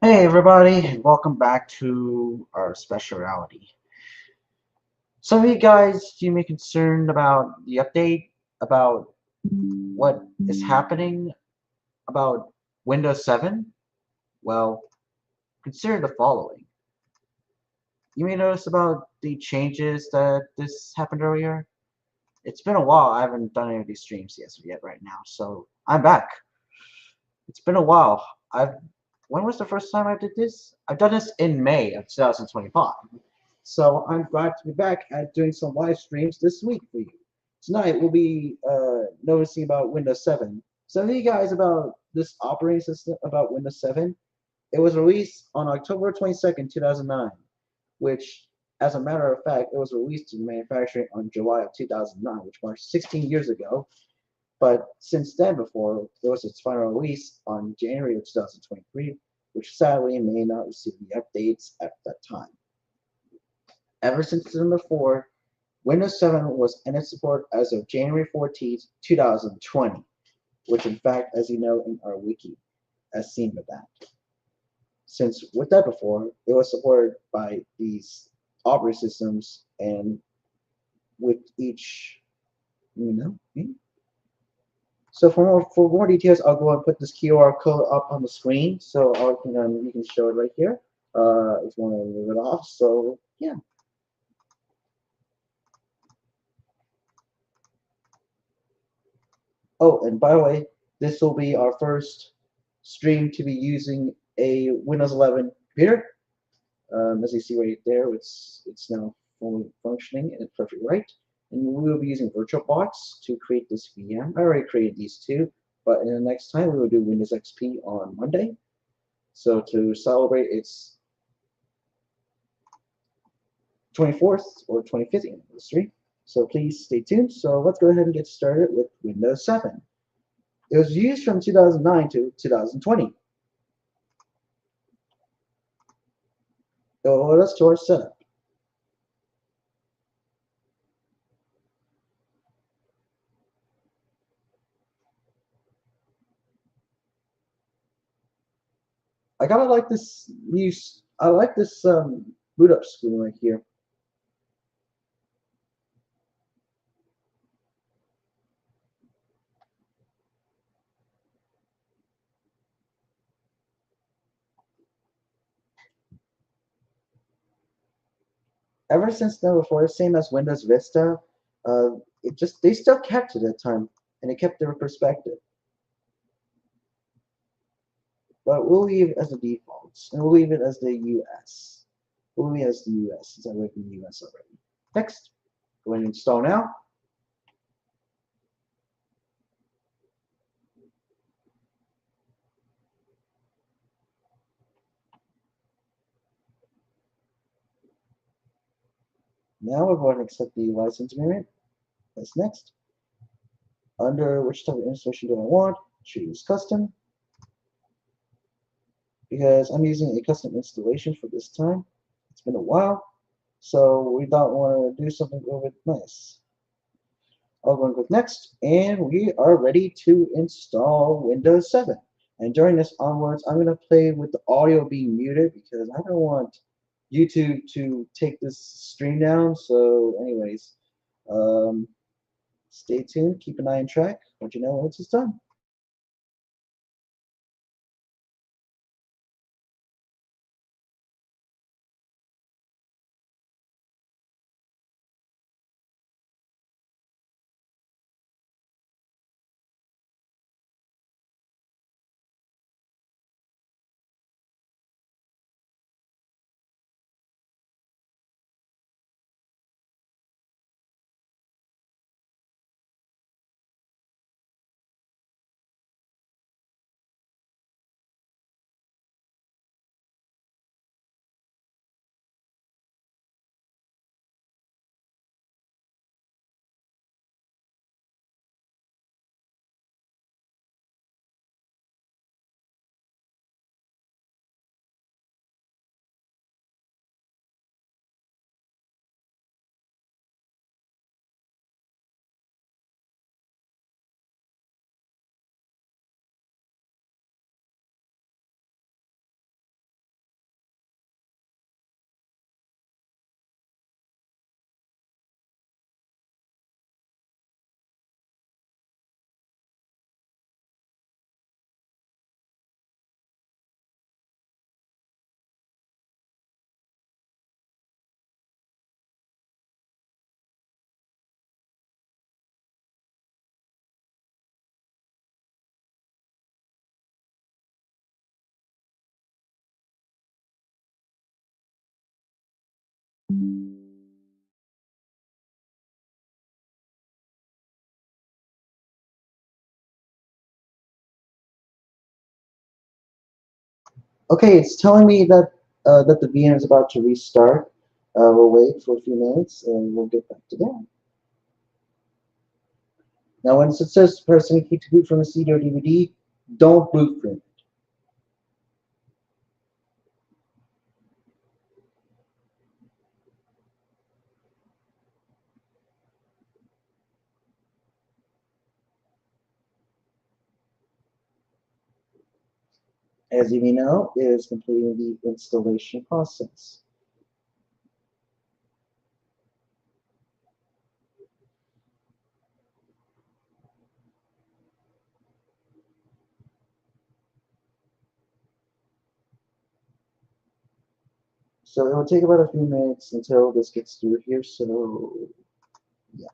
Hey everybody, and welcome back to our special reality. Some of you guys seem to be concerned about the update, about what is happening, about Windows 7. Well, consider the following. You may notice about the changes that this happened earlier. It's been a while, I haven't done any of these streams yet right now, so I'm back. It's been a while. When was the first time I did this? I've done this in May of 2025. So I'm glad to be back at doing some live streams this week for you. Tonight we'll be noticing about Windows 7. Some of you guys about this operating system about Windows 7. It was released on October 22nd, 2009, which, as a matter of fact, it was released to manufacturing on July of 2009, which marks 16 years ago. But since then, before it was its final release on January of 2023, which sadly may not receive the updates at that time. Ever since December 4, Windows 7 was ended support as of January 14th, 2020, which in fact, as you know in our wiki, has seen with that. Since with that before, it was supported by these operating systems and with each, you know. So for more details, I'll go and put this QR code up on the screen, so you can show it right here. If you want to move it off, so yeah. Oh, and by the way, this will be our first stream to be using a Windows 11 computer. As you see right there, it's now fully functioning and it's perfectly right. And we will be using VirtualBox to create this VM. I already created these two, but in the next time we will do Windows XP on Monday. So to celebrate its 24th or 25th anniversary. So please stay tuned. So let's go ahead and get started with Windows 7. It was used from 2009 to 2020. So let's to our setup. I gotta like this use. I like this boot up screen right here. Ever since then, before, same as Windows Vista, they still kept it at time, and it kept their perspective. But we'll leave it as the defaults, and we'll leave it as the US. We'll leave it as the US since I work in the US already. Next, go ahead and install now. Now we'll go ahead and accept the license agreement. That's next. Under which type of installation do I want? Choose custom. Because I'm using a custom installation for this time. It's been a while, so we don't want to do something a little bit nice. I'll go and click next, and we are ready to install Windows 7. And during this onwards, I'm going to play with the audio being muted because I don't want YouTube to take this stream down. So anyways, um, stay tuned, keep an eye on track, let you know once it's done. Okay, it's telling me that that the VM is about to restart. We'll wait for a few minutes and we'll get back to that. Now, when it says pressing key to boot from a CD or DVD, don't boot from it. As you may know, it is completing the installation process. So it will take about a few minutes until this gets through here. So yeah.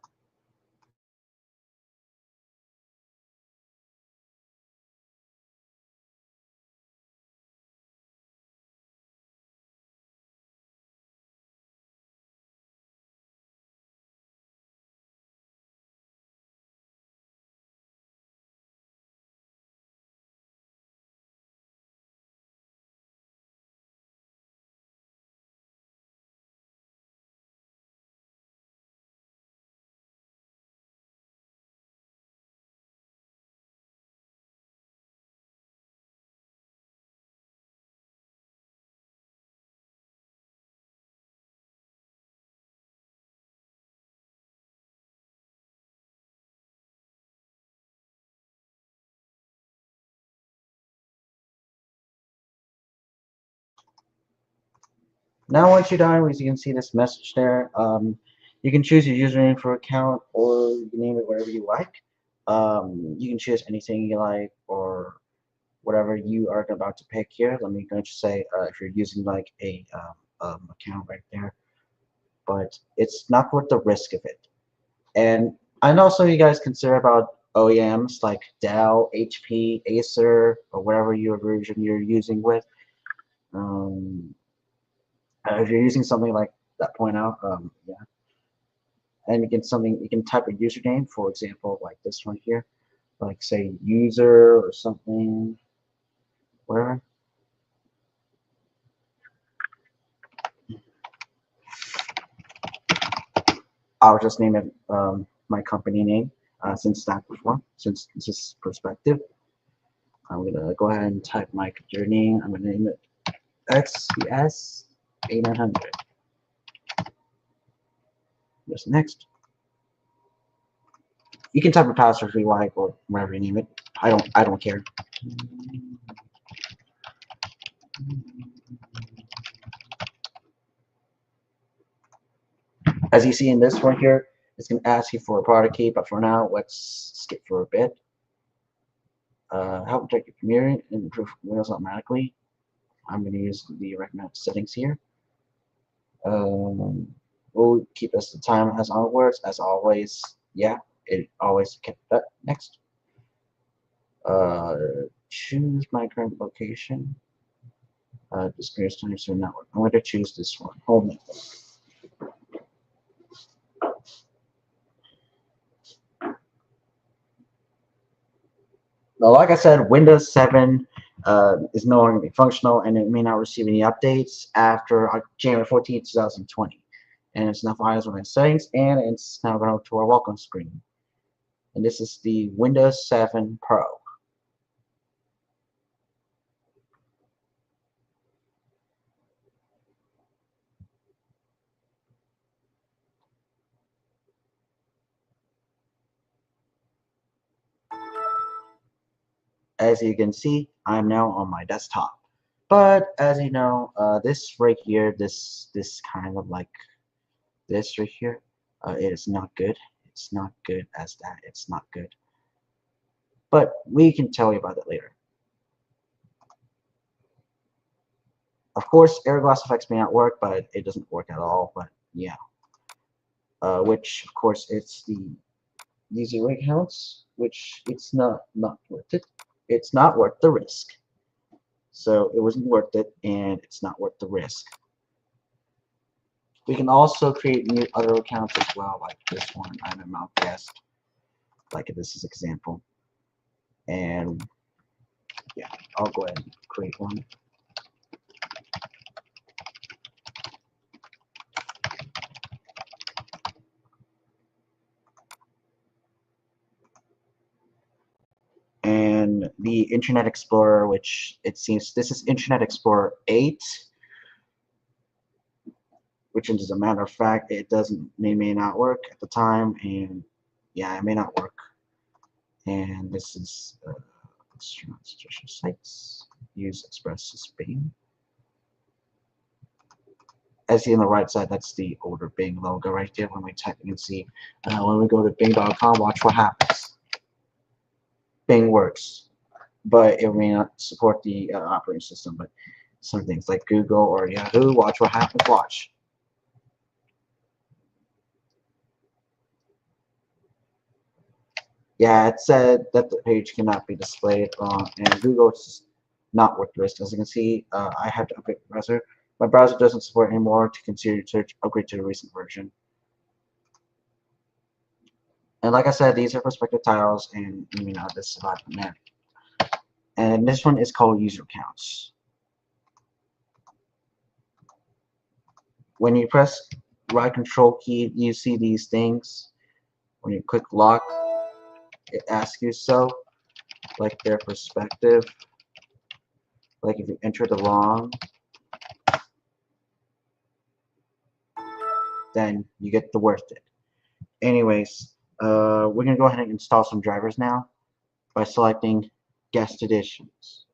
Now once you're done, as you can see this message there, you can choose your username for account or you can name it whatever you like. You can choose anything you like or whatever you are about to pick here. Let me go to say if you're using like a account right there, but it's not worth the risk of it. And I know some of you guys consider about OEMs like Dell, HP, Acer, or whatever your version you're using with. Um, if you're using something like that, point out, yeah. And you can type a username, for example, like this one here, like say user or something, whatever. I'll just name it my company name since since this is perspective. I'm gonna go ahead and type my computer name. I'm gonna name it XPS 8900. Just next. You can type a password if you like or whatever you name it. I don't care. As you see in this one here, it's gonna ask you for a product key, but for now, let's skip for a bit. Help protect your computer and improve Windows automatically. I'm gonna use the recommended settings here. Um, we'll keep us the time as onwards, as always. Yeah, it always kept that. Next. Uh, choose my current location. Disappears to your network. I'm going to choose this one. Home network. Now, like I said, Windows 7 is no longer be functional, and it may not receive any updates after January 14th, 2020. And it's now finalized with settings, and it's now going to our welcome screen. And this is the Windows 7 Pro. As you can see, I'm now on my desktop. But as you know, this right here, this kind of like this right here, it is not good. It's not good as that. It's not good. But we can tell you about it later. Of course, air gloss effects may not work, but it doesn't work at all. But yeah, which of course it's the user accounts, which it's not worth it. It's not worth the risk. So it wasn't worth it, and it's not worth the risk. We can also create new other accounts as well, like this one. I'm a mouth guest, like this is example. And yeah, I'll go ahead and create one. the Internet Explorer, which it seems this is Internet Explorer 8, which is a matter of fact, it may not work at the time, and yeah, it may not work. And this is suggestion sites. Use Express Spain. As you see on the right side, that's the older Bing logo right there. When we type, you can see when we go to Bing.com, watch what happens. Bing works, but it may not support the operating system. But some things like Google or Yahoo, watch what happens. Watch. Yeah, it said that the page cannot be displayed and Google is not worth the risk. As you can see, I have to upgrade the browser. My browser doesn't support anymore to consider search upgrade to the recent version. And like I said, these are prospective titles, and this is about the net. And this one is called user counts. When you press right control key, you see these things. When you click lock, it asks you so, like their perspective. Like if you enter the wrong, then you get the worst it. Anyways, we're gonna go ahead and install some drivers now by selecting guest editions.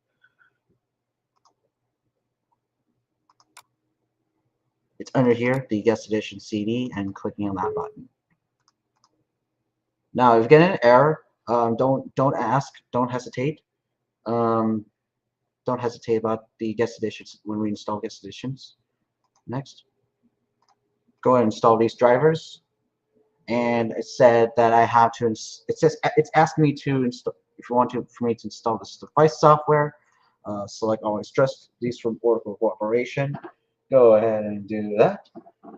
It's under here, the guest edition CD, and clicking on that button. Now, if you get an error, don't ask, don't hesitate. Don't hesitate about the guest editions when we install guest editions. Next, go ahead and install these drivers. And it said that I have to. It's asking me to install. If you want to, for me to install this device software, select always trust these from Oracle Corporation. Go ahead and do that.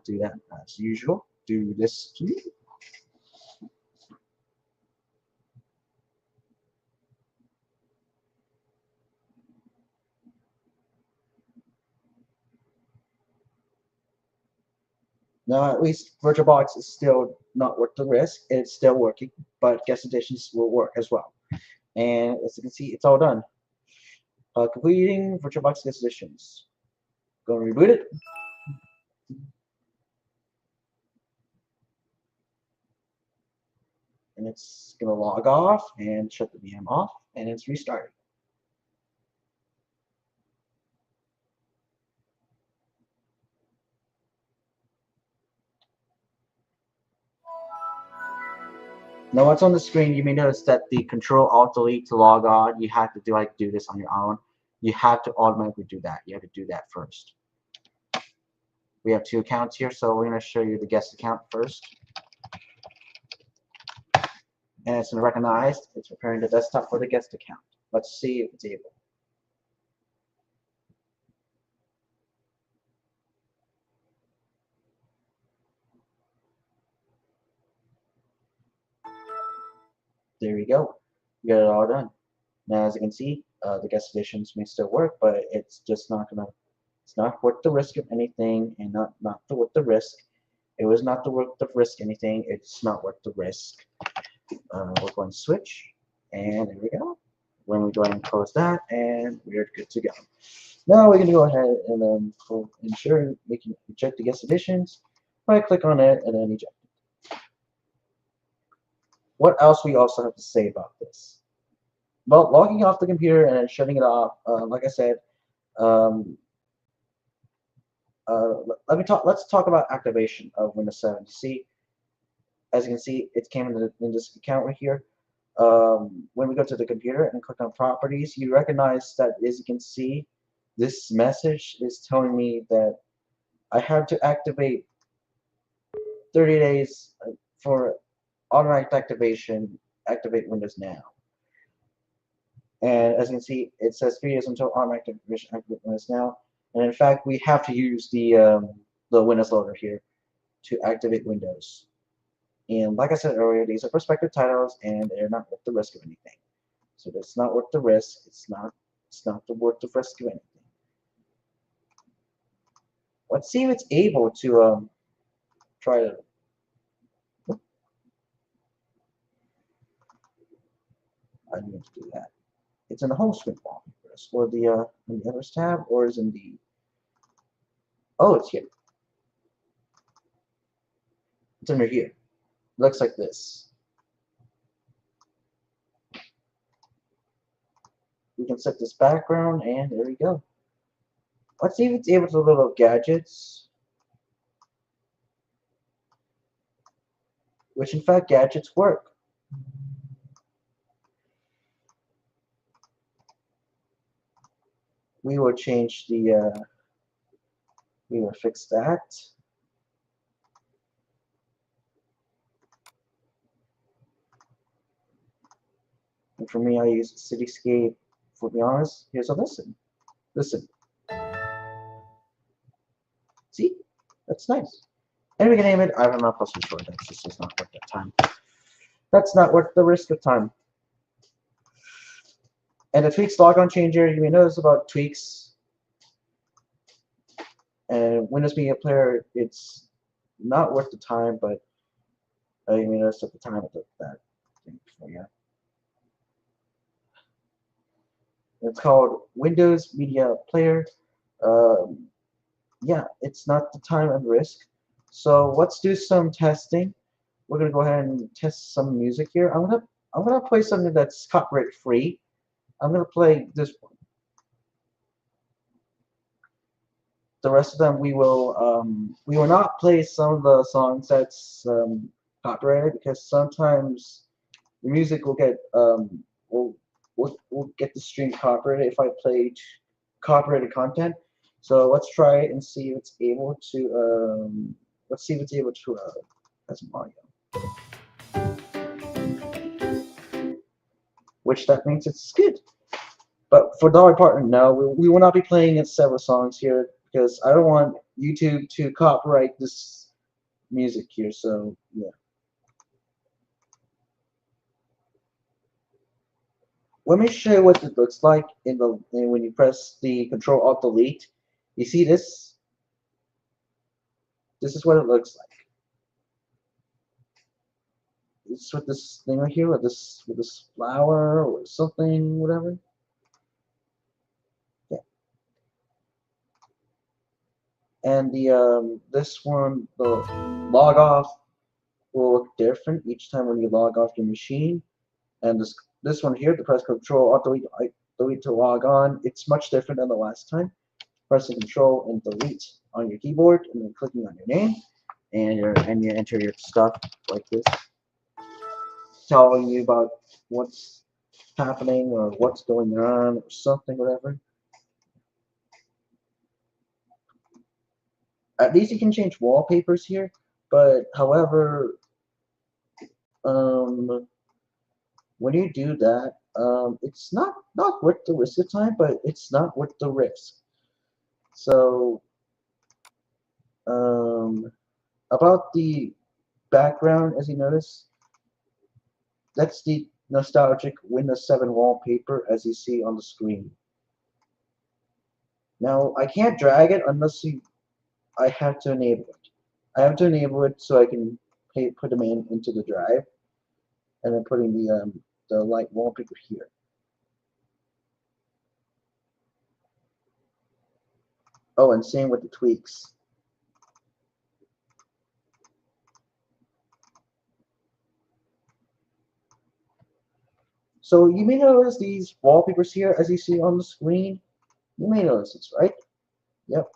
Do that as usual. Do this too. Now, at least VirtualBox is still not worth the risk. It's still working, but guest editions will work as well. And as you can see, it's all done. Completing VirtualBox guest editions. Go and reboot it. And it's going to log off and shut the VM off, and it's restarting. Now, once on the screen, you may notice that the Control-Alt-Delete to log on, you have to do this on your own. You have to automatically do that. You have to do that first. We have two accounts here, so we're going to show you the guest account first. And it's recognized. It's preparing the desktop for the guest account. Let's see if it's able. There we go. We got it all done. Now, as you can see, the guest editions may still work, but it's just not gonna. It's not worth the risk of anything, and not worth the risk. It was not worth the risk anything. It's not worth the risk. We're going to switch, and there we go. When we go ahead and close that, and we're good to go. Now we're going to go ahead and ensure we can eject the guest editions. Right click on it and then eject it. What else we also have to say about this? Well, logging off the computer and then shutting it off, like I said, let's talk about activation of Windows 7. See, as you can see, it came in this account right here. When we go to the computer and click on properties, you recognize that, as you can see, this message is telling me that I have to activate 30 days for automatic activation, activate Windows now. And as you can see, it says 3 days until automatic activation, activate Windows now. And in fact, we have to use the Windows loader here to activate Windows. And like I said earlier, these are prospective titles, and they're not worth the risk of anything. So that's not worth the worth the risk of anything. Let's see if it's able to try to. I need to do that. It's in the home screen wallpapers, or the in the others tab, or is in the oh, it's here. It's under here. It looks like this. We can set this background, and there we go. Let's see if it's able to little gadgets, which in fact gadgets work. We will change the, we will fix that. And for me, I use Cityscape. For be honest, here's a listen. Listen. See? That's nice. And we can name it, I'm not plus for sure, that's just not worth that time. That's not worth the risk of time. And the tweaks logon changer, you may notice about tweaks. And Windows Media Player, it's not worth the time, but you may notice at the time of that thing before, yeah. It's called Windows Media Player. Yeah, it's not the time and risk. So let's do some testing. We're gonna go ahead and test some music here. I'm gonna play something that's copyright free. I'm gonna play this one. The rest of them we will not play some of the songs that's copyrighted, because sometimes the music will get will get the stream copyrighted if I played copyrighted content. So let's try it and see if it's able to let's see if it's able to as audio. Which that means it's good. But for Dolly Parton, no, we will not be playing several songs here, because I don't want YouTube to copyright this music here. So yeah. Let me show you what it looks like when you press the Control Alt Delete. You see this? This is what it looks like. It's with this thing right here, with this flower or something, whatever. Yeah. And the this one, the log off, will look different each time when you log off your machine. And this one here, the press Control Alt Delete to log on, it's much different than the last time. Pressing Control and Delete on your keyboard, and then clicking on your name, and you enter your stuff like this, telling you about what's happening or what's going on or something, whatever. At least you can change wallpapers here, but however, when you do that, it's not worth the risk of time, but it's not worth the risk. So, about the background, as you notice, that's the nostalgic Windows 7 wallpaper, as you see on the screen. Now, I can't drag it unless I have to enable it. I have to enable it so I can put them into the drive, and then putting the light wallpaper here. Oh, and same with the tweaks. So you may notice these wallpapers here, as you see on the screen. You may notice this, right? Yep.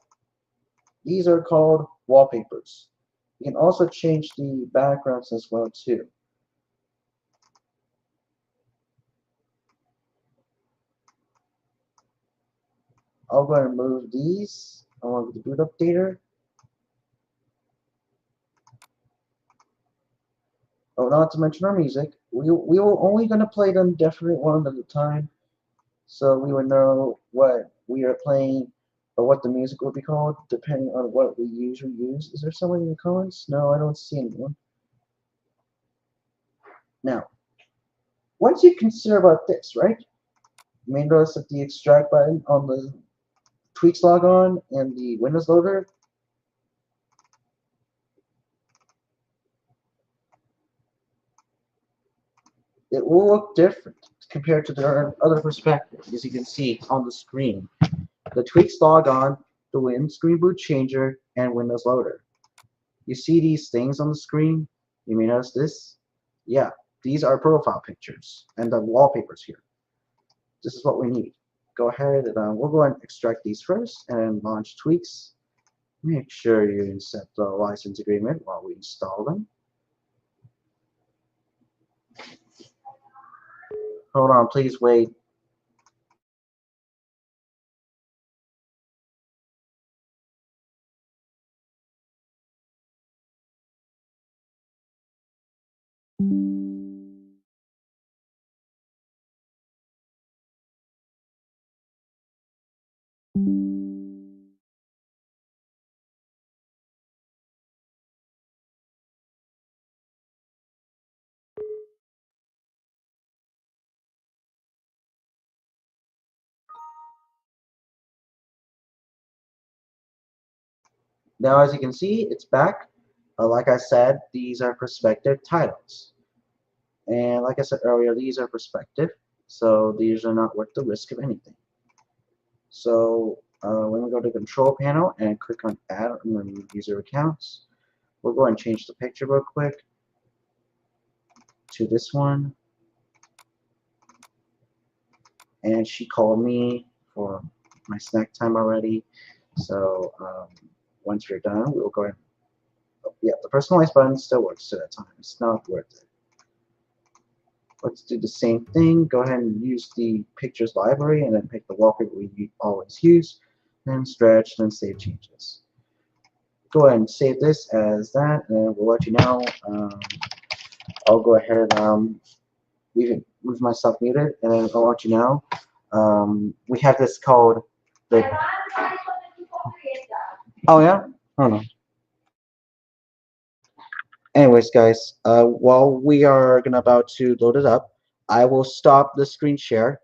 These are called wallpapers. You can also change the backgrounds as well too. I'll go ahead and move these along with the boot updater. Oh, not to mention our music. We were only going to play them definitely one at a time, so we would know what we are playing or what the music will be called, depending on what we usually use. Is there someone in the comments? No, I don't see anyone. Now, once you consider about this, right? You may notice that the extract button on the tweaks logon and the Windows loader, it will look different. compared to the other perspective, as you can see on the screen. The tweaks log on, the windscreen boot changer, and Windows Loader. You see these things on the screen? You may notice this. Yeah, these are profile pictures and the wallpapers here. This is what we need. Go ahead and we'll go and extract these first and launch tweaks. Make sure you set the license agreement while we install them. Hold on, please wait. Now, as you can see, it's back. Like I said, these are perspective titles. And like I said earlier, these are perspective, so these are not worth the risk of anything. So when we go to control panel and click on add on user accounts, we'll go and change the picture real quick to this one. And she called me for my snack time already. So once we're done, we'll go ahead. Oh, yeah, the personalize button still works at that time. It's not worth it. Let's do the same thing. Go ahead and use the pictures library and then pick the wallpaper we always use. Then stretch, then save changes. Go ahead and save this as that, and we'll let you know. I'll go ahead and leave myself muted, and then I'll let you know. We have this called the. Oh yeah. Hold on. Anyways, guys, while we are gonna about to load it up, I will stop the screen share,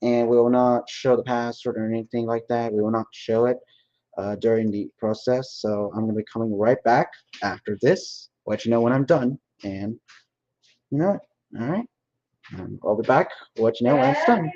and we will not show the password or anything like that. We will not show it during the process. So I'm gonna be coming right back after this. Let you know when I'm done, and you know it. All right. I'll be back. Let you know when it's done.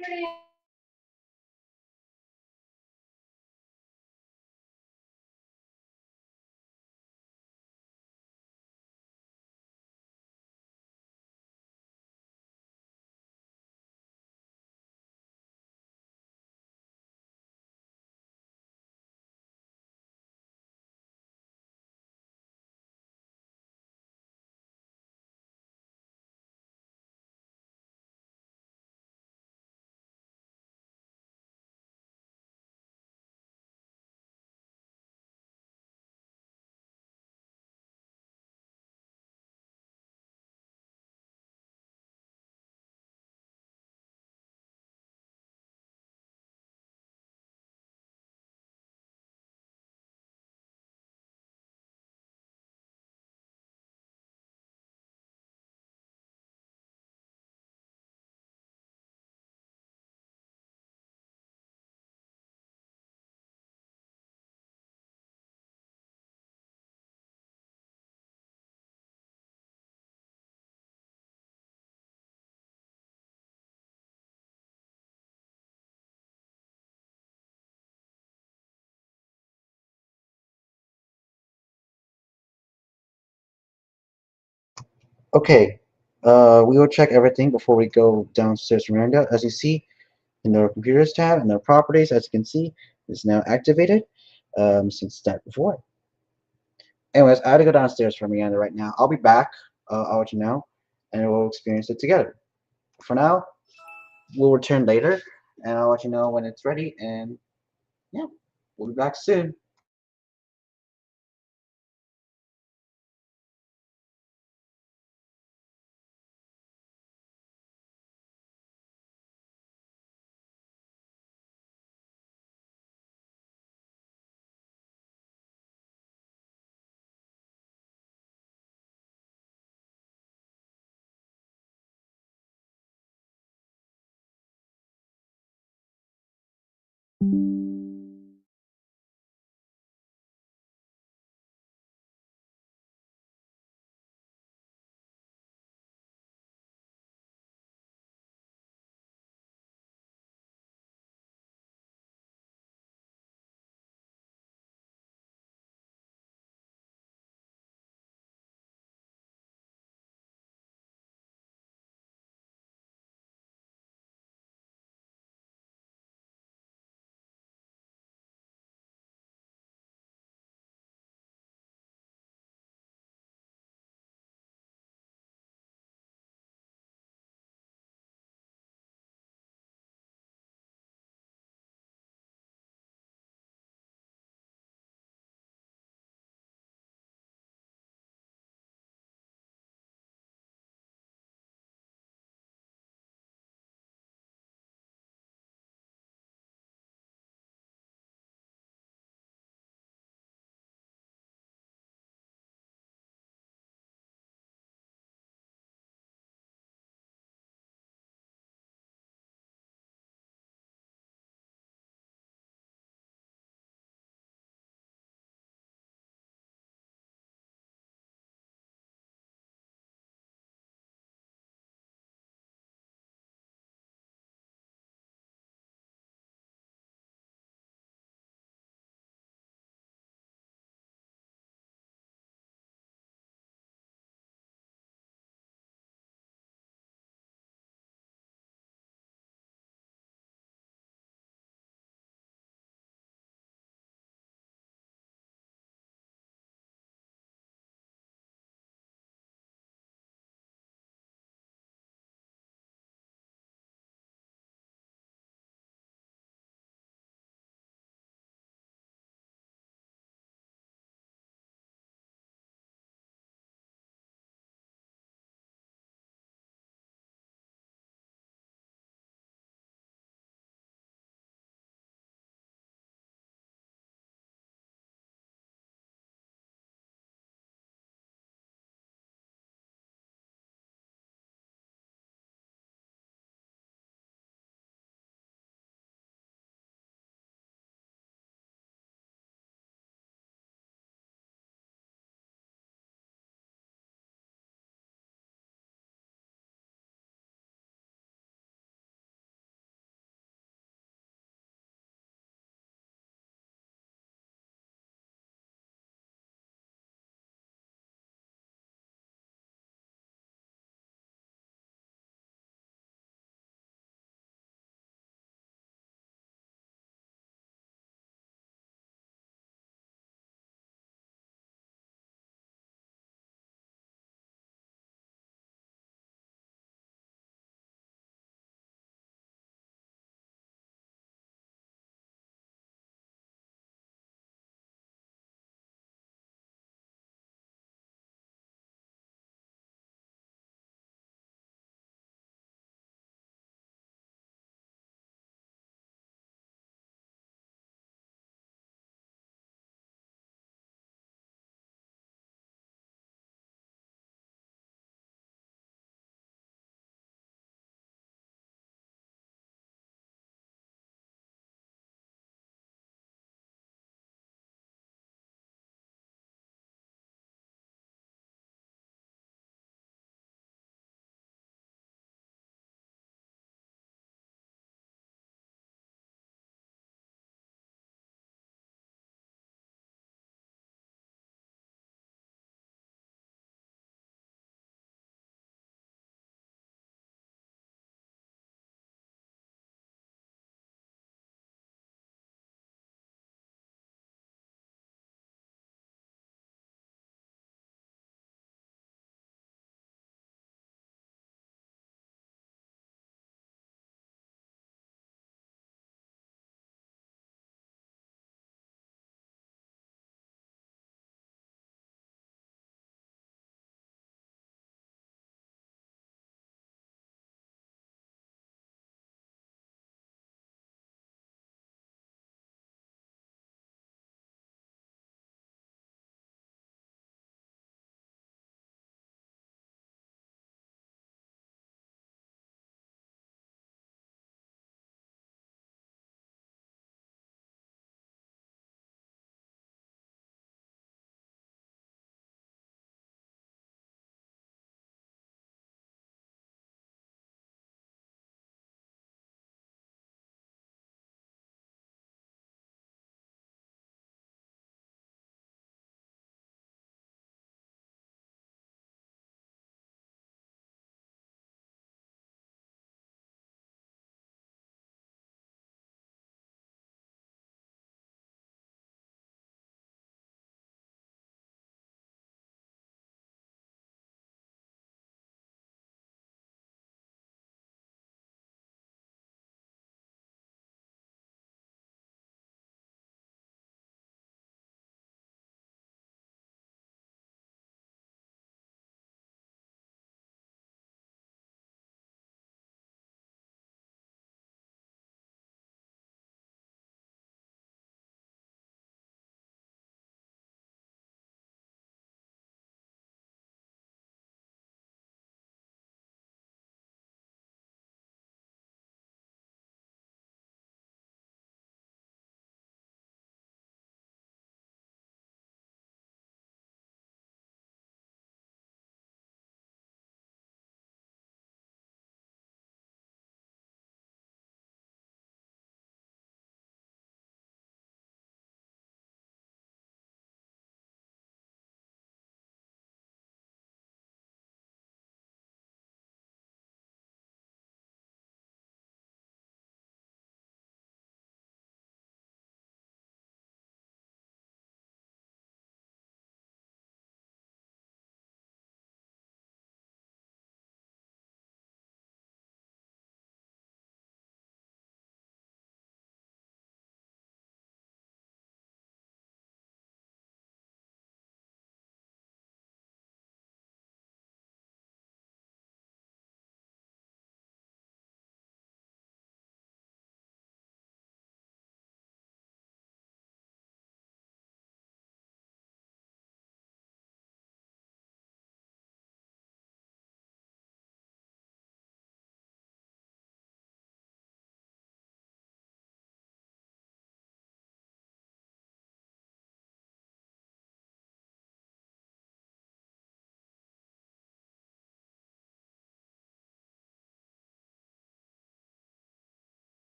Okay, we will check everything before we go downstairs from Miranda. As you see, in the computers tab and the properties, as you can see, is now activated since that before. Anyways, I had to go downstairs for Miranda right now. I'll be back. I'll let you know, and we'll experience it together. For now, we'll return later, and I'll let you know when it's ready. And yeah, we'll be back soon.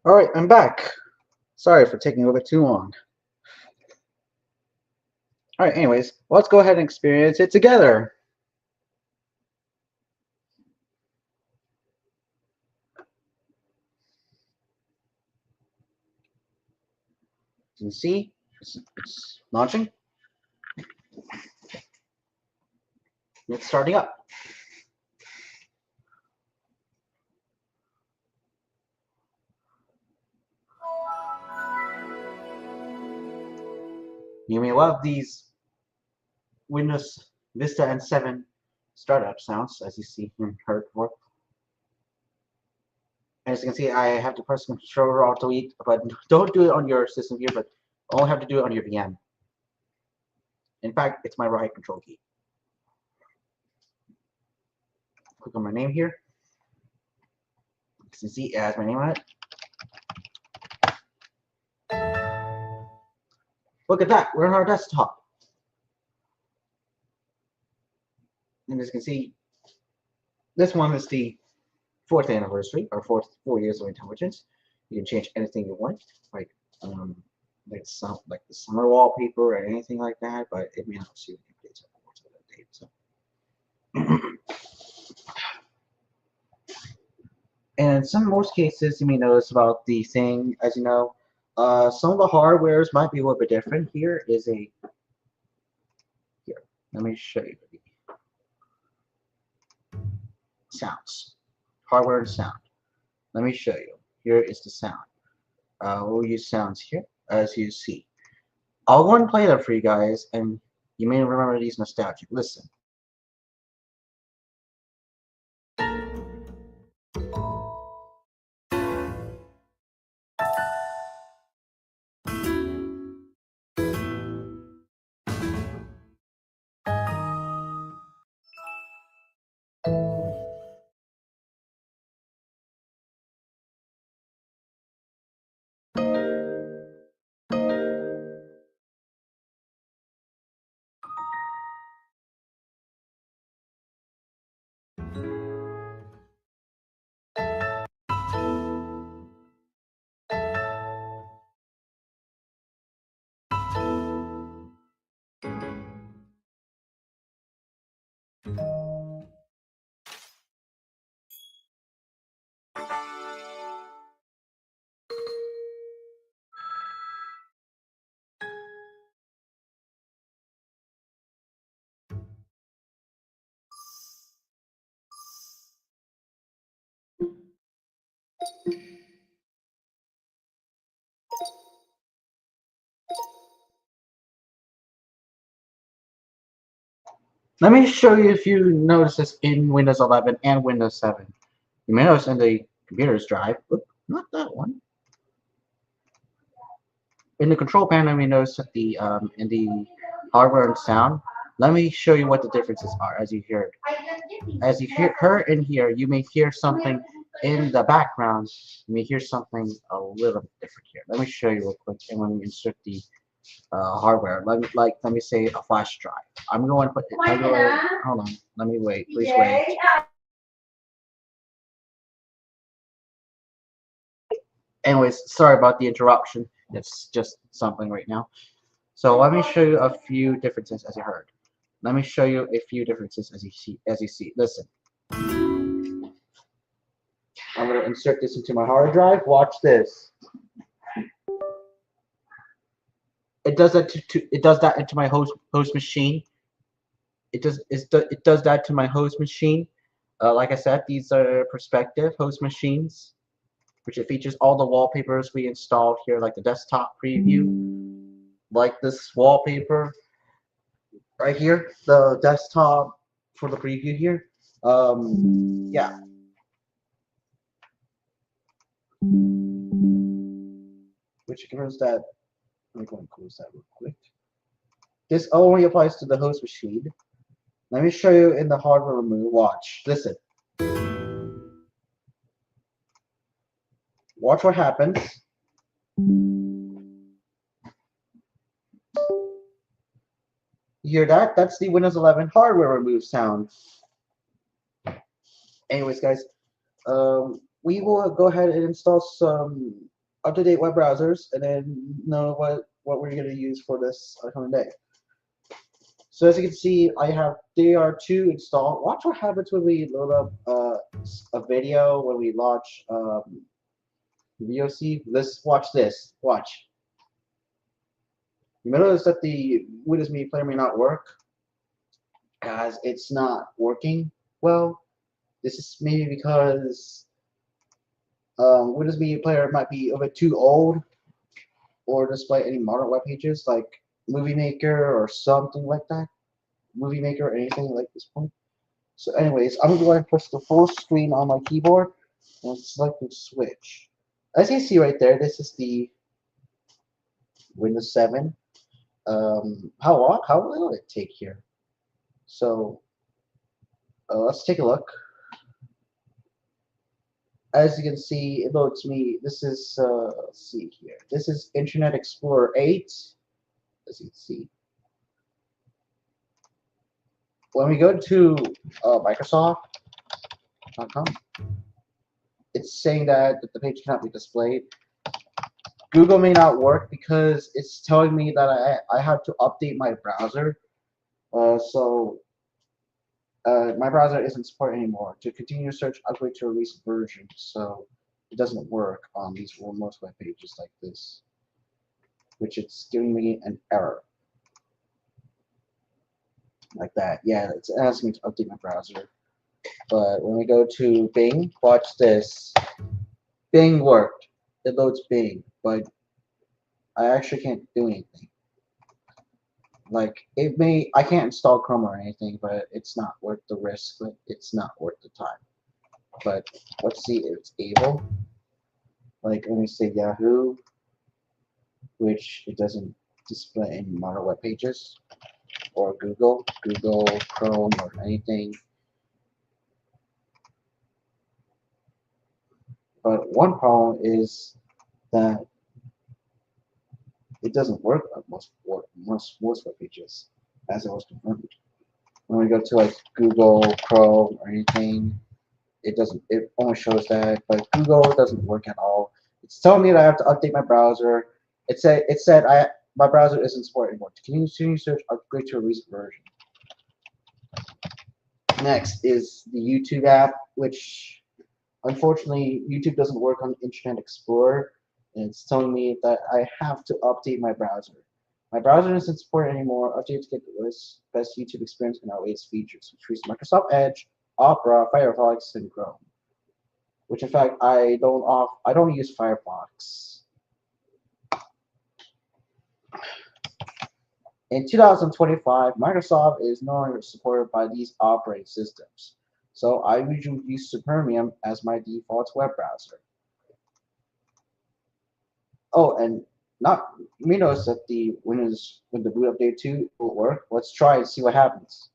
Alright, I'm back. Sorry for taking a little bit too long. Alright, anyways, let's go ahead and experience it together. You can see it's launching. It's starting up. You may love these Windows Vista and 7 startup sounds, as you see and heard before. As you can see, I have to press Control Alt Delete, but don't do it on your system here, but only have to do it on your VM. In fact, it's my right control key. Click on my name here. As you can see, it has my name on it. Look at that, we're on our desktop. And as you can see, this one is the 4th anniversary, or 4 years of intelligence. You can change anything you want, like like the summer wallpaper or anything like that, but it may not suit the updates. So. And in most cases, you may notice about the thing, as you know, some of the hardwares might be a little bit different. Here, let me show you the sounds, hardware and sound. Let me show you. Here is the sound. We'll use sounds here, as you see. I'll go and play them for you guys, and you may remember these nostalgic. Listen. Let me show you if you notice this in Windows 11 and Windows 7. You may notice in the computer's drive, not that one. In the control panel, you may notice that in the hardware and sound. Let me show you what the differences are as you hear it. As you hear in here, you may hear something in the background. You may hear something a little bit different here. Let me show you real quick. And when we insert the hardware, let me say a flash drive. I'm going to put it. Hold on. Let me wait. Please wait. Anyways, sorry about the interruption. It's just something right now. So let me show you a few differences as you heard. Let me show you a few differences as you see. Listen. I'm going to insert this into my hard drive. Watch this. It does that it does that into my host machine. It does that to my host machine. Like I said, these are perspective host machines, which it features all the wallpapers we installed here, like the desktop preview, like this wallpaper right here, the desktop for the preview here. Yeah. Which covers that. Let me go and close that real quick. This only applies to the host machine. Let me show you in the hardware menu. Watch. Listen. Watch what happens. You hear that? That's the Windows 11 hardware remove sound. Anyways, guys, we will go ahead and install some up-to-date web browsers, and then know what we're going to use for this upcoming day. So as you can see, I have DR2 installed. Watch what happens when we load up a video, when we launch VOC. Let's watch this. Watch. You may notice that the Windows Media Player may not work, as it's not working well. This is maybe because Windows Media Player might be a bit too old or display any modern web pages like Movie Maker or something like that. Movie Maker or anything like this point. So anyways, I'm going to push the full screen on my keyboard and select the switch. As you see right there, this is the Windows 7. How long? How long will it take here? So let's take a look. As you can see, it loads me. This is let's see here. This is Internet Explorer 8. As you can see, when we go to Microsoft.com, it's saying that the page cannot be displayed. Google may not work because it's telling me that I have to update my browser. My browser isn't supported anymore. To continue search, upgrade to a recent version. So it doesn't work on these most web pages like this, which it's giving me an error. Like that. Yeah, it's asking me to update my browser. But when we go to Bing, watch this. Bing worked. It loads Bing, but I actually can't do anything. Like I can't install Chrome or anything, but it's not worth the risk. But it's not worth the time. But let's see if it's able. Like let me say Yahoo, which it doesn't display any modern web pages, or Google, Chrome, or anything. But one problem is that it doesn't work on most web pages, as it was confirmed. When we go to like Google, Chrome, or anything, it doesn't. It only shows that, but Google doesn't work at all. It's telling me that I have to update my browser. It said my browser isn't supported anymore. To continue search, upgrade to a recent version. Next is the YouTube app, which unfortunately YouTube doesn't work on Internet Explorer, and it's telling me that I have to update my browser. My browser isn't supported anymore. Update to get the best YouTube experience and our latest features, which includes Microsoft Edge, Opera, Firefox, and Chrome. Which in fact I don't use Firefox. In 2025, Microsoft is no longer supported by these operating systems, so I usually use Supermium as my default web browser. Oh, and not you may notice that when the boot update 2 will work. Let's try and see what happens.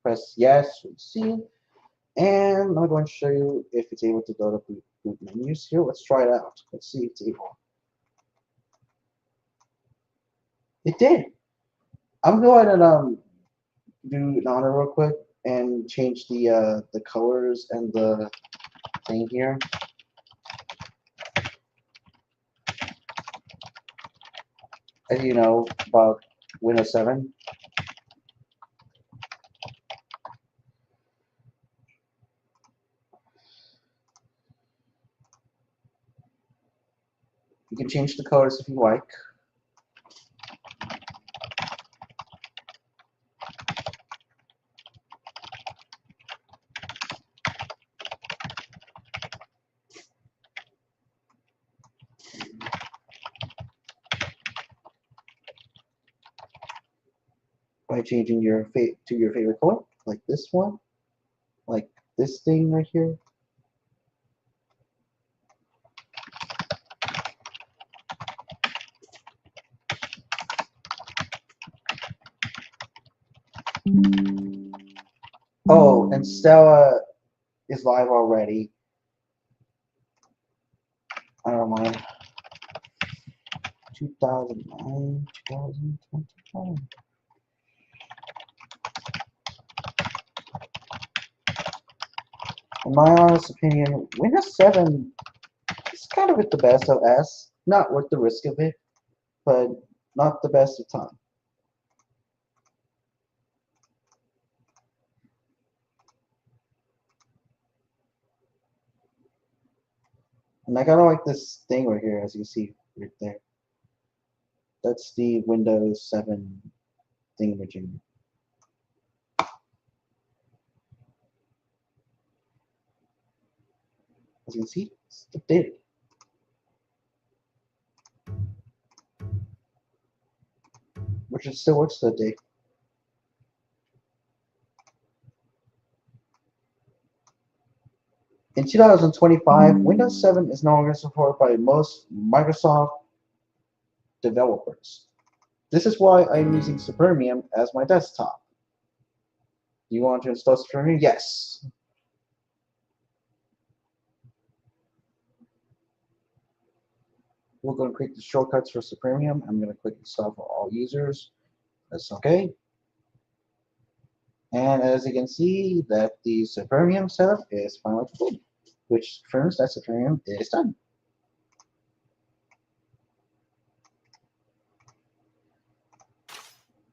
Press yes, see, and I'm going to show you if it's able to load up boot menus here. Let's try it out. Let's see if it's able. It did. I'm going to do Nana real quick and change the colors and the thing here. As you know about Windows 7. You can change the colors if you like. By changing your to your favorite color, like this one, like this thing right here. Oh, and Stella is live already. I don't mind. 2009, 2025. In my honest opinion, Windows 7 is kind of at the best of S. Not worth the risk of it, but not the best of time. And I kind of like this thing right here, as you see right there. That's the Windows 7 thingamajig. As you can see, it's updated. Which it still works today. In 2025, Windows 7 is no longer supported by most Microsoft developers. This is why I'm using Supermium as my desktop. Do you want to install Supermium? Yes. We're going to create the shortcuts for Supermium. I'm going to click install for all users. That's okay. And as you can see, that the Supermium setup is finally complete, which confirms that Supermium is done.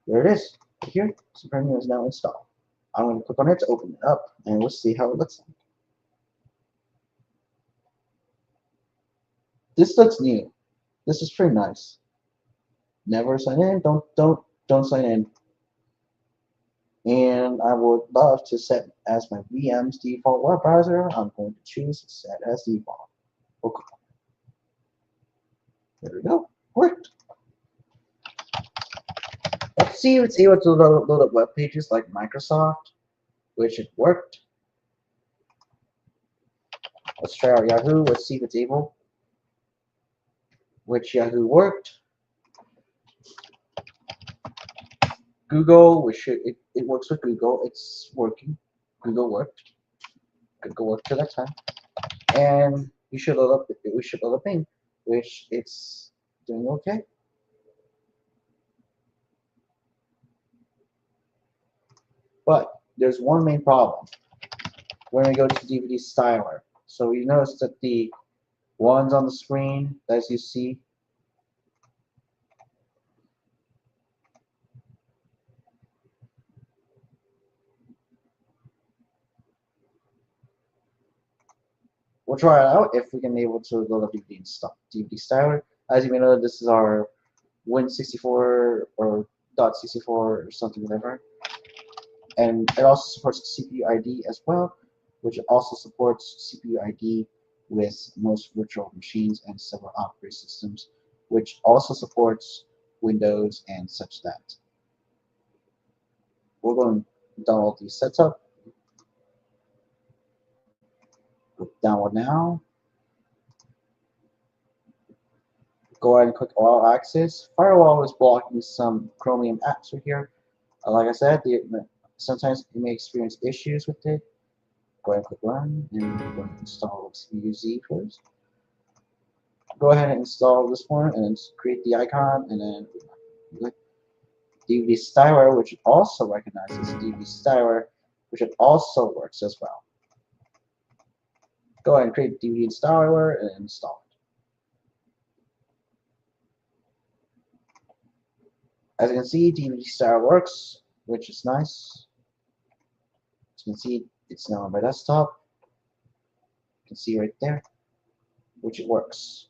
There it is. Here, Supermium is now installed. I'm going to click on it to open it up, and we'll see how it looks like. This looks new. This is pretty nice. Never sign in. Don't sign in. And I would love to set as my VM's default web browser. I'm going to choose set as default. Okay. There we go. Worked. Let's see if it's able to load up web pages like Microsoft, which it worked. Let's try out Yahoo. Let's see if it's able. Which Yahoo worked. Google, which it works with Google. It's working. Google worked. Google worked for that time. And we should load up Bing, which it's doing okay. But there's one main problem when we go to DVD styler. So you notice that the ones on the screen, as you see, we'll try it out if we can be able to load up DVD styler. As you may know, this is our Win64 or .64 or something whatever. And it also supports CPU ID as well, which also supports CPU ID with most virtual machines and several operating systems, which also supports Windows and such that. We're going to download the setup. Download now. Go ahead and click All Access. Firewall is blocking some Chromium apps right here. Like I said, sometimes you may experience issues with it. Go ahead and click Run, and we're going to install XVUZ first. Go ahead and install this one, and then create the icon, and then click DVD styler, which also recognizes DVD styler, which it also works as well. Go ahead and create DVD styler and install it. As you can see, DVD styler works, which is nice. As you can see, it's now on my desktop. You can see right there, which it works.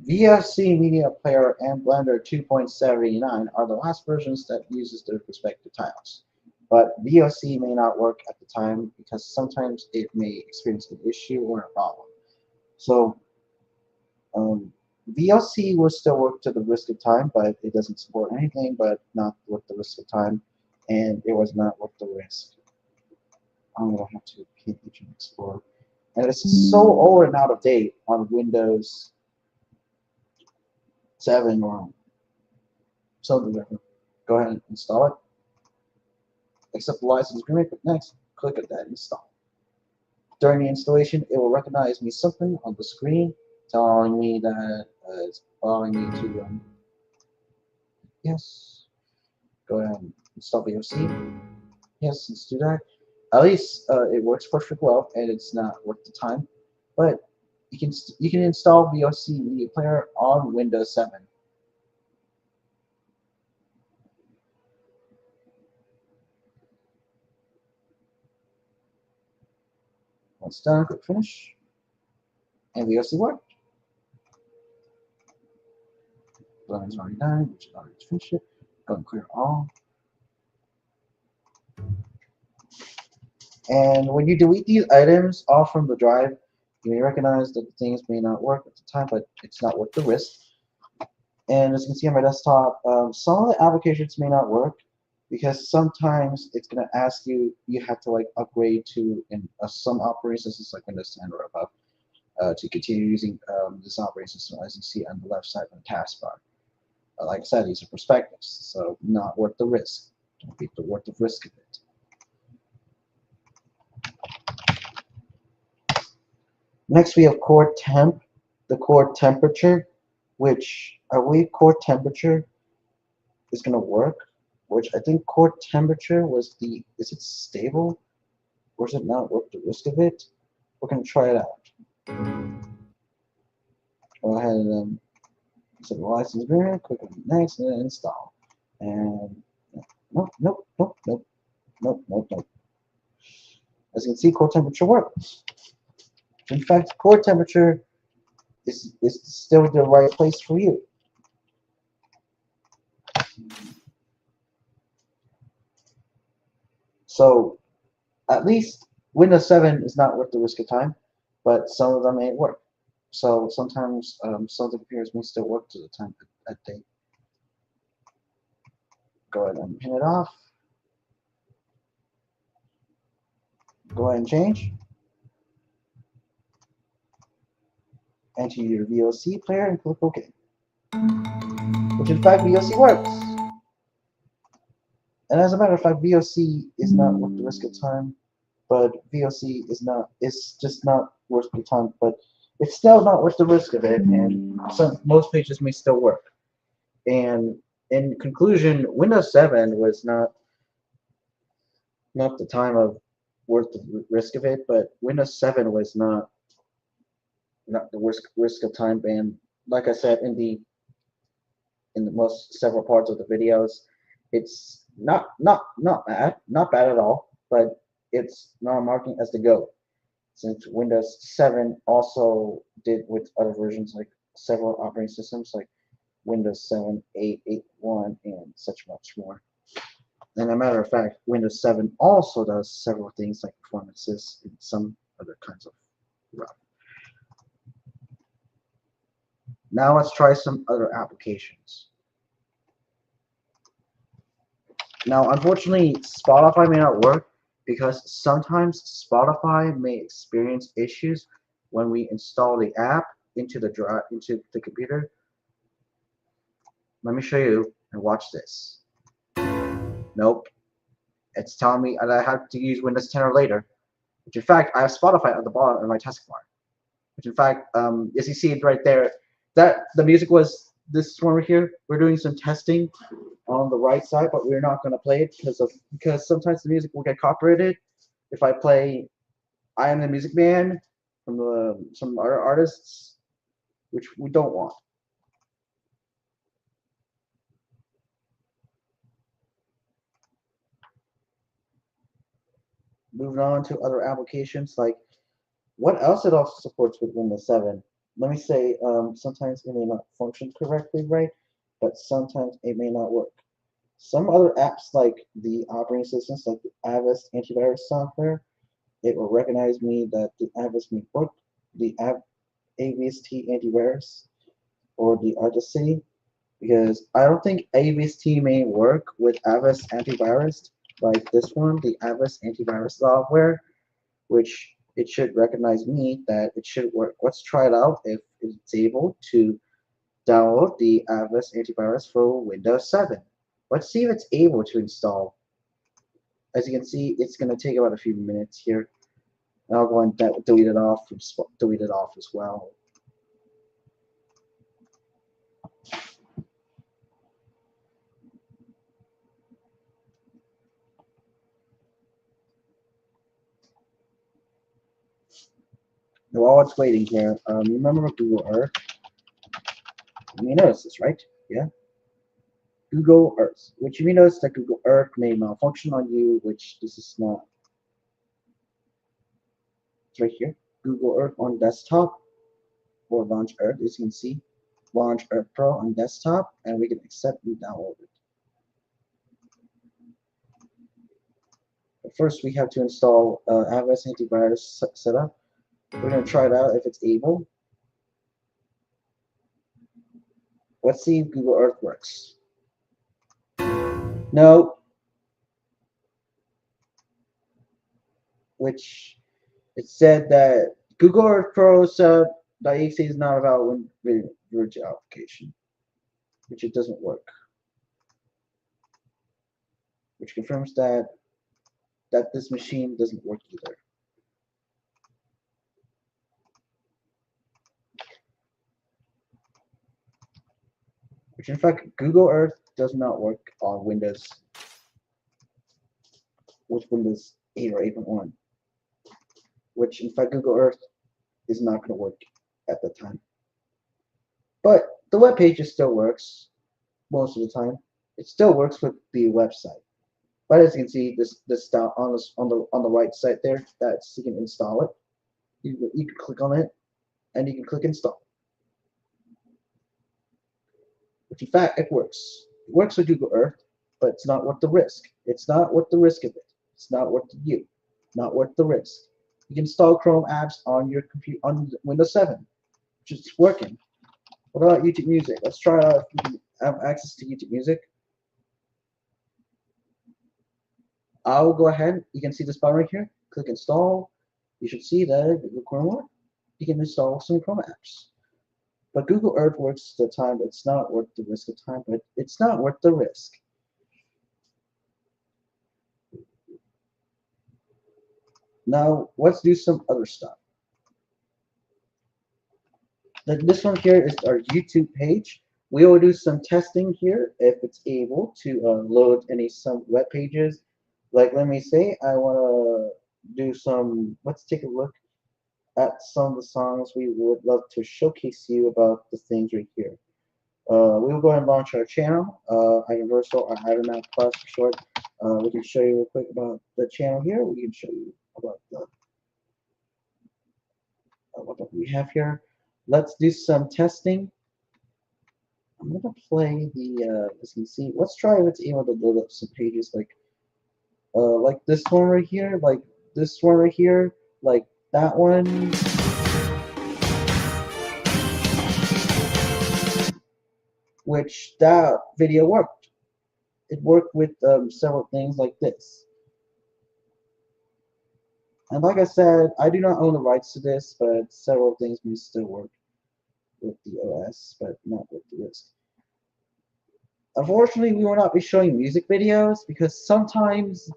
VLC Media Player and Blender 2.79 are the last versions that uses their respective titles. But VLC may not work at the time because sometimes it may experience an issue or a problem. So VLC will still work to the risk of time, but it doesn't support anything but not worth the risk of time, and it was not worth the risk. I'm gonna have to hit Agent Explorer. And it's so old and out of date on Windows 7 or something like that. Go ahead and install it. Accept the license agreement, but next, click at that install. During the installation, it will recognize me something on the screen telling me that it's allowing me to yes, go ahead and install VOC. Yes, let's do that. At least it works perfectly well, and it's not worth the time. But you can install VOC Media Player on Windows 7. Once done, click Finish, and VOC worked. Button's already done, which is already finished it. Go and clear all. And when you delete these items off from the drive, you may recognize that the things may not work at the time, but it's not worth the risk. And as you can see on my desktop, some of the applications may not work because sometimes it's going to ask you have to like upgrade to some operating systems like Windows 10 or above to continue using this operating system, as you see on the left side of the taskbar. Like I said, these are perspectives, so not worth the risk. Don't be worth the risk of it. Next, we have core temp, the core temperature, which I believe core temperature is going to work. Which I think core temperature was is it stable or is it not worth the risk of it? We're going to try it out. Go ahead and set the license agreement, click on next, and then install. And nope, nope, nope, nope, nope, nope, nope. As you can see, core temperature works. In fact, core temperature is still the right place for you. So at least Windows 7 is not worth the risk of time, but some of them ain't work. So sometimes some of the computers may still work to the time that they go ahead and pin it off. Go ahead and change. Enter your VOC player and click OK. Which in fact VOC works. And as a matter of fact, VOC is not worth the risk of time, but VOC is just not worth the time, but it's still not worth the risk of it, and most pages may still work. And in conclusion, Windows 7 was not the time of worth the risk of it, but Windows 7 was not the risk of time. And like I said in the most several parts of the videos, it's not bad at all, but it's not marking as the GOAT, since Windows 7 also did with other versions like several operating systems like Windows 7, 8, 8.1, and such much more. And a matter of fact, Windows 7 also does several things like performances and some other kinds of route. Now let's try some other applications. Now, unfortunately, Spotify may not work because sometimes Spotify may experience issues when we install the app into the computer. Let me show you and watch this. Nope, it's telling me that I have to use Windows 10 or later. Which in fact, I have Spotify at the bottom of my taskbar. Which in fact, as you see it right there, that the music was this one right here. We're doing some testing on the right side, but we're not going to play it because sometimes the music will get copyrighted. If I play "I Am the Music Man" from some other artists, which we don't want. Moving on to other applications, like what else it also supports with Windows 7. Let me say, sometimes it may not function correctly, right? But sometimes it may not work. Some other apps like the operating systems, like the Avast antivirus software, it will recognize me that the Avast may work. The Avast antivirus or the Artist because I don't think Avast may work with Avast antivirus like this one, the Avast antivirus software, which it should recognize me that it should work. Let's try it out if it's able to download the Avast antivirus for Windows 7. Let's see if it's able to install. As you can see, it's going to take about a few minutes here. And I'll go and delete it off, as well. Now, while it's waiting here, remember Google Earth? You may notice this, right? Yeah, Google Earth. Which you may notice that Google Earth may malfunction on you, which this is not. It's right here. Google Earth on desktop or Launch Earth, as you can see. Launch Earth Pro on desktop, and we can accept and download it. But first, we have to install iOS antivirus setup. We're going to try it out if it's able. Let's see if Google Earth works. No. Which it said that Google Earth Pro setup.exe is not about virtual application, which it doesn't work. Which confirms that this machine doesn't work either. Which in fact, Google Earth does not work on Windows with Windows 8 or 8.1. Which in fact, Google Earth is not going to work at the time. But the web page still works most of the time. It still works with the website. But as you can see, this down on the right side there, that's you can install it. You can click on it, and you can click install. Which in fact it works. It works with Google Earth, but it's not worth the risk. It's not worth the risk of it. It's not worth you. Not worth the risk. You can install Chrome apps on your computer on Windows 7, which is working. What about YouTube Music? Let's try out if we can have access to YouTube Music. I'll go ahead. You can see this button right here. Click install. You should see that Google Chrome. You can install some Chrome apps. But Google Earth works the time. It's not worth the risk of time, but it's not worth the risk. Now let's do some other stuff. This one here is our YouTube page. We will do some testing here if it's able to load some web pages. Like let me say I want to do some. Let's take a look at some of the songs we would love to showcase you about the things right here. We will go ahead and launch our channel, Universal or Ironman Plus for short. We can show you real quick about the channel here. We can show you about what we have here. Let's do some testing. I'm gonna play the as you can see. Let's try if it's able to load up some pages like this one right here, like this one right here, like that one. Which that video worked. It worked with several things like this. And like I said, I do not own the rights to this, but several things may still work with the OS, but not with the risk. Unfortunately, we will not be showing music videos because sometimes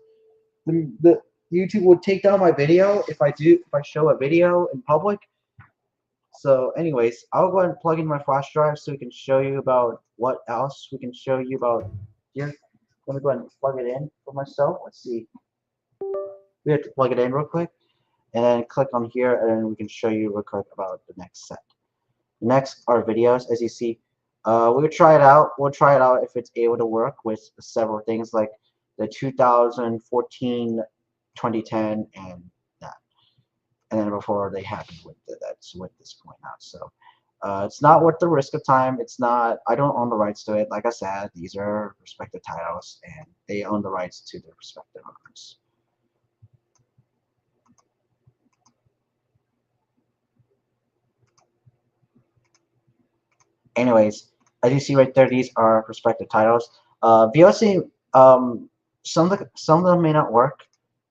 the YouTube would take down my video if I show a video in public. So anyways, I'll go ahead and plug in my flash drive so we can show you about what else we can show you about here. Let me go ahead and plug it in for myself. Let's see. We have to plug it in real quick and then click on here and then we can show you real quick about the next set. Next are videos. As you see, we'll try it out. We'll try it out if it's able to work with several things like the 2014, 2010, and that. And then before they happened with that's with this point now. So it's not worth the risk of time. It's not. I don't own the rights to it. Like I said, these are respective titles, and they own the rights to their respective owners. Anyways, as you see right there, these are respective titles. VLC, some of them may not work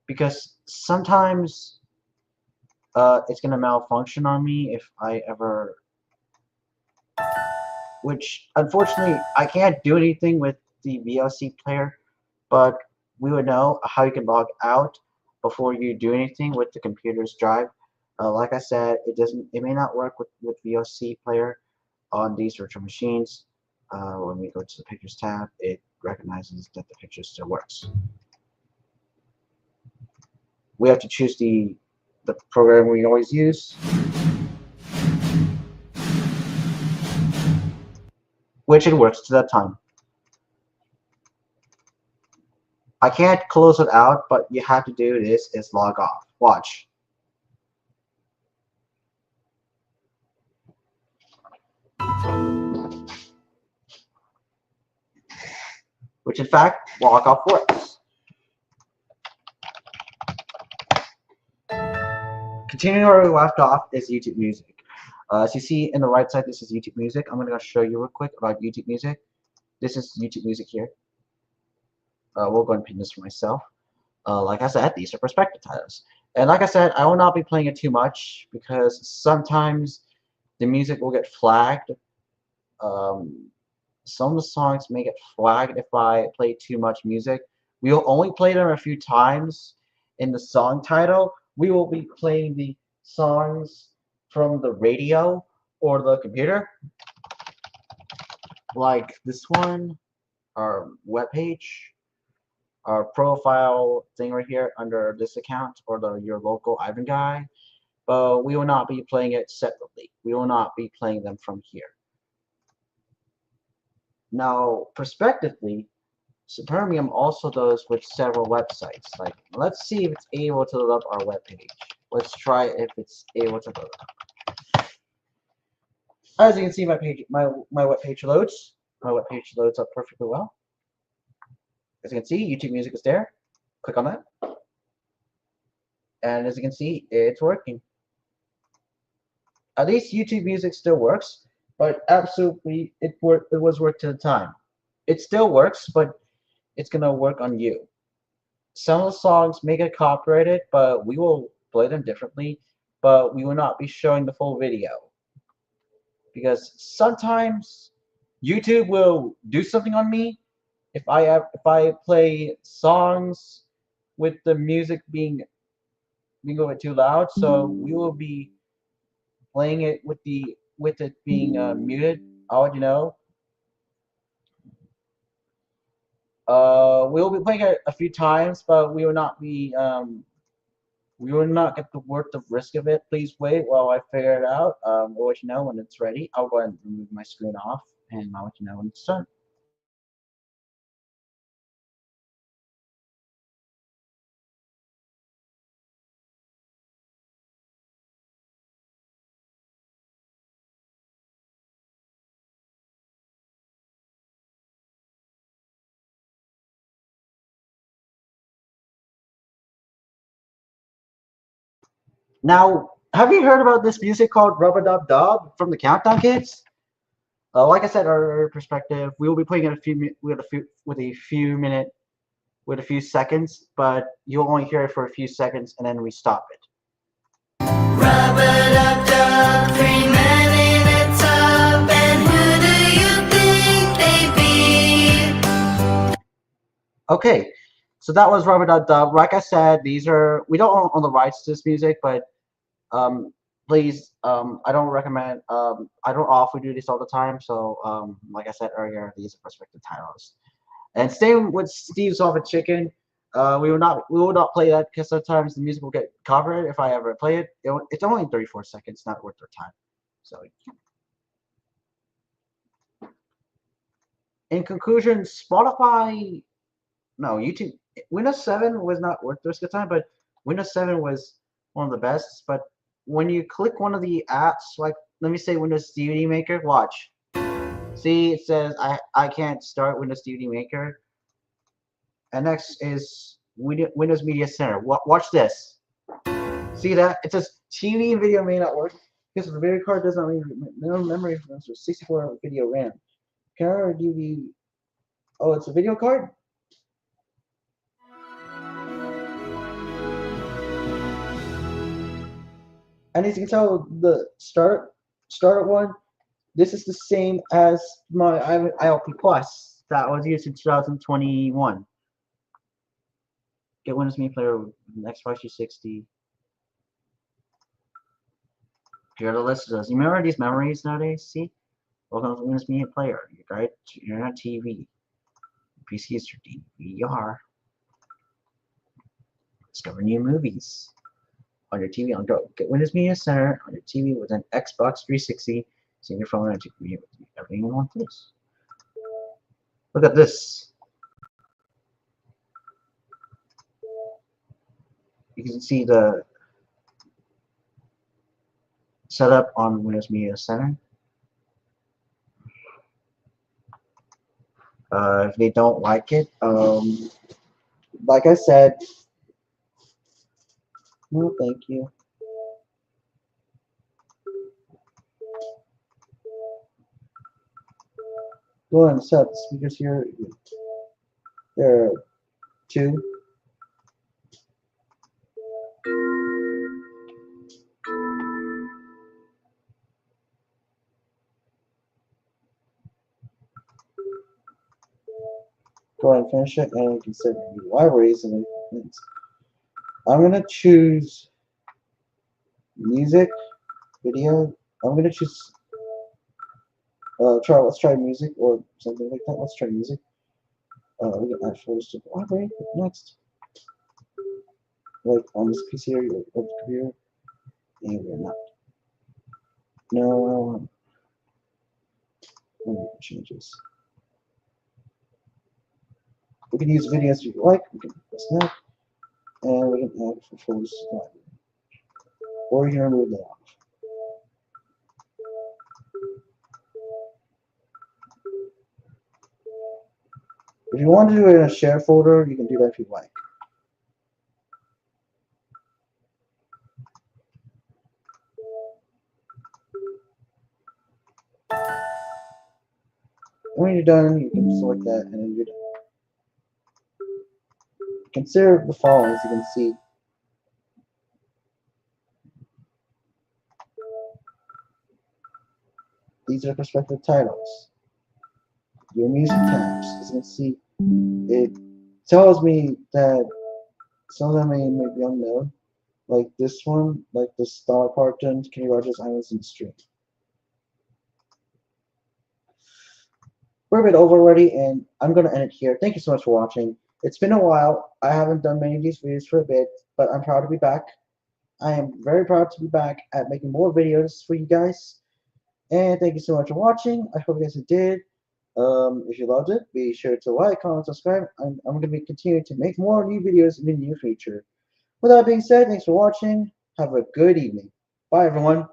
because sometimes it's gonna malfunction on me if I ever, which unfortunately I can't do anything with the VLC player, but we would know how you can log out. before you do anything with the computer's drive. Like I said, it may not work with VOC player on these virtual machines. When we go to the pictures tab, it recognizes that the picture still works. We have to choose the program we always use, which it works to that time. I can't close it out, but you have to do this is log off. Watch. Which in fact, log off works. Continuing where we left off is YouTube Music. As you see in the right side, this is YouTube Music. I'm going to show you real quick about YouTube Music. This is YouTube Music here. We'll go and pin this for myself. Like I said, these are perspective titles. And like I said, I will not be playing it too much because sometimes the music will get flagged. Some of the songs may get flagged if I play too much music. We will only play them a few times in the song title. We will be playing the songs from the radio or the computer. Like this one, our webpage, our profile thing right here under this account or your local Ivan guy. But we will not be playing it separately. We will not be playing them from here. Now, prospectively, Supermium also does with several websites. Like, let's see if it's able to load up our webpage. Let's try if it's able to load up. As you can see, my webpage loads. My webpage loads up perfectly well. As you can see, YouTube Music is there. Click on that. And as you can see, it's working. At least YouTube Music still works, but absolutely it was worked to the time. It still works, but it's gonna work on you. Some of the songs may get copyrighted, but we will play them differently, but we will not be showing the full video. Because sometimes YouTube will do something on me if I play songs with the music being a bit too loud, so we will be playing it with it being muted. I'll let you know. We will be playing it a few times, but we will not be we will not get the worth of risk of it. Please wait while I figure it out. We'll let you know when it's ready. I'll go ahead and remove my screen off, and I'll let you know when it's done. Now, have you heard about this music called Rubber Dub Dub from the Countdown Kids? Like I said, our perspective, we will be playing it with a few seconds, but you'll only hear it for a few seconds, and then we stop it. Rubber dub dub, 3 men in a tub, and who do you think they be? Okay, so that was Rubber Dub Dub. Like I said, we don't own the rights to this music, but please, I don't recommend, I don't offer do this all the time, so like I said earlier, these are prospective titles. And staying with Steve's Off Chicken, we will not play that because sometimes the music will get covered if I ever play it. It's only 34 seconds, not worth their time. So, in conclusion, YouTube, Windows 7 was not worth the risk of time, but Windows 7 was one of the best. But when you click one of the apps, like let me say Windows DVD Maker, watch. See, it says I can't start Windows DVD Maker. And next is Windows Media Center. Watch this. See that? It says TV and video may not work because the video card does not have memory for 64 video RAM. Camera DVD. Oh, it's a video card? And as you can tell, the start one, this is the same as my ILP Plus that was used in 2021. get Windows Media Player, Xbox 360. Here are the list of those. You remember these memories nowadays? See? Welcome to Windows Media Player. Your guide to Internet TV. PC is your DVR. Discover new movies on your TV on go. Get Windows Media Center on your TV with an Xbox 360. See your phone and you can everything in one place. Look at this. You can see the setup on Windows Media Center. If they don't like it, like I said, no, thank you. Go ahead and set the speakers here. There are two. Go ahead and finish it, and you can set your libraries and things. I'm gonna choose music, video. I'm gonna choose. Let's try music or something like that. Let's try music. We can add folders to the library. Next, like on this PC or the computer, and we're not. No, let me change this. We can use videos if you like. We can press that, and we can add folders to the library, or we can remove them off. If you want to do it in a share folder, you can do that if you like. When you're done, you can select that, and then you're done. Consider the following, as you can see. These are prospective titles. Your music tabs, as you can see, it tells me that some of them may be unknown. Like this one, like the Star Parton, Kenny Rogers, Islands and Stream. We're a bit over already, and I'm going to end it here. Thank you so much for watching. It's been a while. I haven't done many of these videos for a bit, but I'm proud to be back. I am very proud to be back at making more videos for you guys. And thank you so much for watching. I hope you guys did. If you loved it, be sure to like, comment, subscribe. I'm going to be continuing to make more new videos in the near future. With that being said, thanks for watching. Have a good evening. Bye, everyone.